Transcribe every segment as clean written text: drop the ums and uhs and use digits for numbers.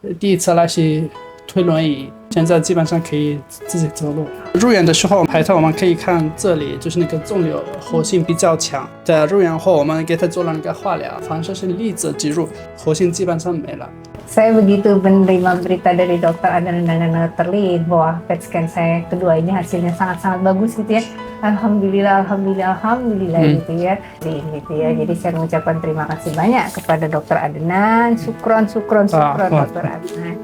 第一次来是推轮椅，现在基本上可以自己走路。入院的时候排头我们可以看这里，就是那个肿瘤活性比较强。在入院后我们给他做了那个化疗，反正是粒子植入，活性基本上没了。Saya begitu menerima berita dari dokter Adnan dan dokter Lee bahwa PET scan saya kedua ini hasilnya sangat-sangat bagus gitu ya. Alhamdulillah gitu ya. Jadi saya mengucapkan terima kasih banyak kepada dokter Adnan. Syukron dokter Adnan.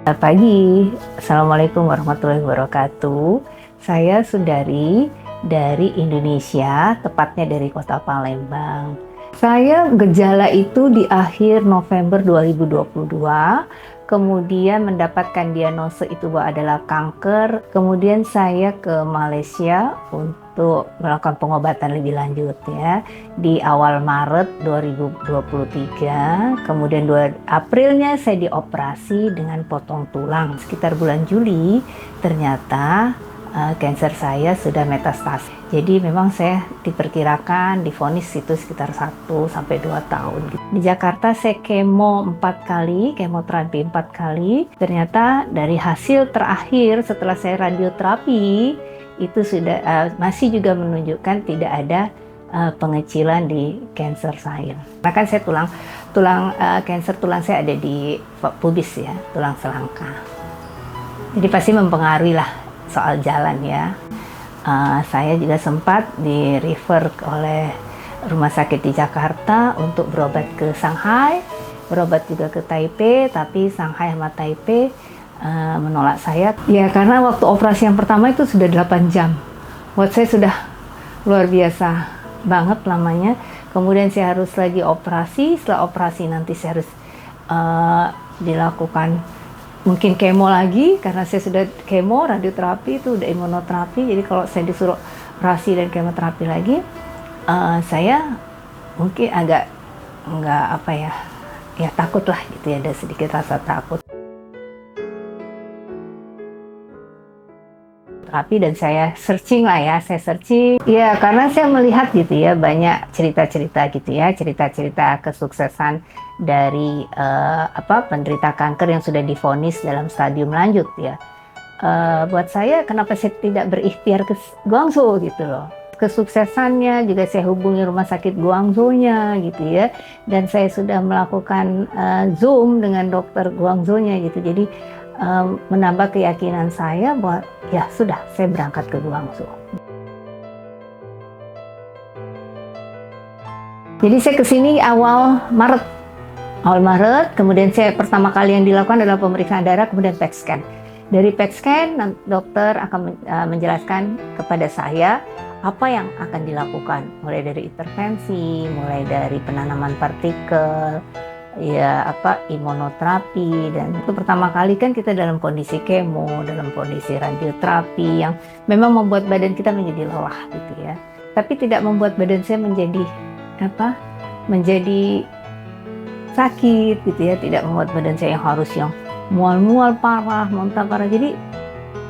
Selamat pagi, Assalamualaikum warahmatullahi wabarakatuh. Saya Sundari dari Indonesia, tepatnya dari kota Palembang. Saya gejala itu di akhir November 2022, kemudian mendapatkan diagnosa itu bahwa adalah kanker. Kemudian saya ke Malaysia untuk melakukan pengobatan lebih lanjut ya. Di awal Maret 2023, kemudian 2 Aprilnya saya dioperasi dengan potong tulang. Sekitar bulan Juli ternyata kanker saya sudah metastasis. Jadi memang saya diperkirakan divonis itu sekitar 1-2 tahun. Di Jakarta saya kemo 4 kali, kemoterapi 4 kali. Ternyata dari hasil terakhir setelah saya radioterapi itu sudah masih juga menunjukkan tidak ada pengecilan di kanker saya. Nah kan saya kanker tulang saya ada di pubis ya, tulang selangka. Jadi pasti mempengaruhi lah soal jalan ya. Saya juga sempat di-refer oleh rumah sakit di Jakarta untuk berobat ke Shanghai, berobat juga ke Taipei, tapi Shanghai sama Taipei menolak saya. Ya karena waktu operasi yang pertama itu sudah 8 jam. Buat saya sudah luar biasa banget lamanya. Kemudian saya harus lagi operasi, setelah operasi nanti saya harus dilakukan mungkin kemo lagi, karena saya sudah kemo, radioterapi itu udah imunoterapi. Jadi kalau saya disuruh operasi dan kemoterapi lagi, saya mungkin agak takut lah gitu ya, ada sedikit rasa takut. Dan saya searching ya karena saya melihat gitu ya banyak cerita-cerita gitu ya, cerita-cerita kesuksesan dari penderita kanker yang sudah divonis dalam stadium lanjut ya. Buat saya kenapa saya tidak berikhtiar ke Guangzhou gitu loh. Kesuksesannya juga saya hubungi rumah sakit Guangzhou-nya gitu ya, dan saya sudah melakukan Zoom dengan dokter Guangzhou-nya gitu. Jadi menambah keyakinan saya bahwa ya sudah, saya berangkat ke Guangzhou. Jadi saya kesini awal Maret, kemudian saya pertama kali yang dilakukan adalah pemeriksaan darah, kemudian PET scan. Dari PET scan, dokter akan menjelaskan kepada saya apa yang akan dilakukan, mulai dari intervensi, mulai dari penanaman partikel, imunoterapi. Dan itu pertama kali kan kita dalam kondisi kemo, dalam kondisi radioterapi yang memang membuat badan kita menjadi lelah gitu ya. Tapi tidak membuat badan saya menjadi sakit gitu ya, tidak membuat badan saya yang mual-mual parah, muntah parah. Jadi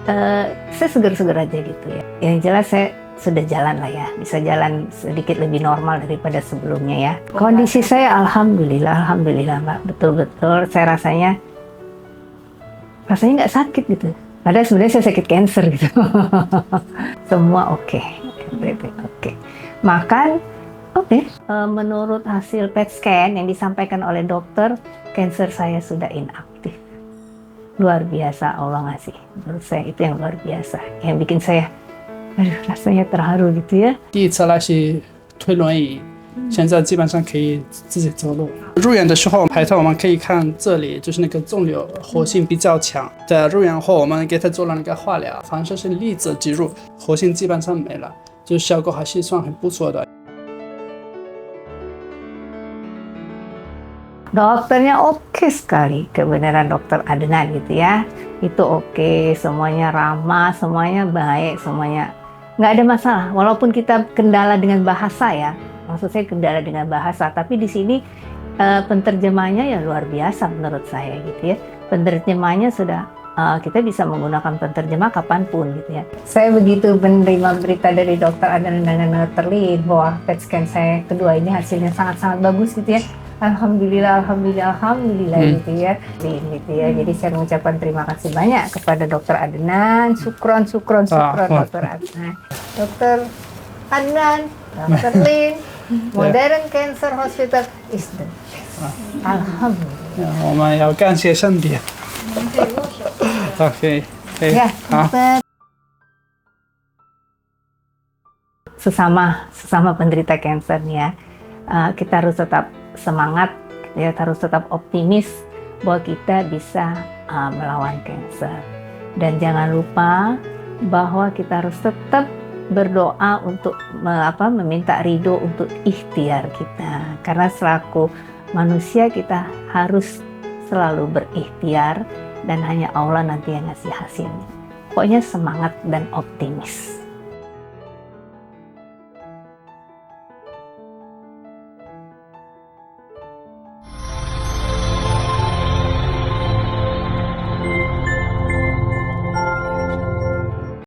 saya seger-seger aja gitu ya. Yang jelas saya sudah jalan lah ya, bisa jalan sedikit lebih normal daripada sebelumnya ya. Kondisi saya alhamdulillah Mbak, betul-betul saya rasanya nggak sakit gitu. Padahal sebenarnya saya sakit kanker gitu. Semua oke. Makan oke. Menurut hasil PET scan yang disampaikan oleh dokter, kanker saya sudah inaktif. Luar biasa Allah ngasih. Menurut saya itu yang luar biasa, yang bikin saya rasanya terharu gitu ya. 第一次来是推轮椅，现在基本上可以自己走路。入院的时候排头我们可以看这里，就是那个肿瘤活性比较强。在入院后我们给他做了那个化疗，反正是粒子植入，活性基本上没了，就效果还是算很不错的。 Dokternya oke sekali, kebenaran dokter Adnan gitu ya. Itu oke, semuanya ramah, semuanya baik, semuanya nggak ada masalah. Walaupun kita kendala dengan bahasa ya, maksud saya kendala dengan bahasa, tapi di sini penterjemahnya ya luar biasa menurut saya gitu ya. Penerjemahnya sudah kita bisa menggunakan penterjemah kapanpun gitu ya. Saya begitu menerima berita dari dokter Adnan dan dokter Lin bahwa PET scan saya kedua ini hasilnya sangat-sangat bagus gitu ya. Alhamdulillah gitu ya. Gitu ya. Jadi saya mengucapkan terima kasih banyak kepada dokter Adnan. Syukron dokter Adnan. Dokter Adnan, dokter Lin, Modern Cancer Hospital is the best. Alhamdulillah. 我们要感谢上帝。OK， Ya, 好。 sesama penderita kanker nih ya, kita harus tetap semangat, ya, harus tetap optimis bahwa kita bisa melawan kanker. Dan jangan lupa bahwa kita harus tetap berdoa untuk meminta ridho untuk ikhtiar kita, karena selaku manusia kita harus selalu berikhtiar dan hanya Allah nanti yang ngasih hasilnya. Pokoknya semangat dan optimis.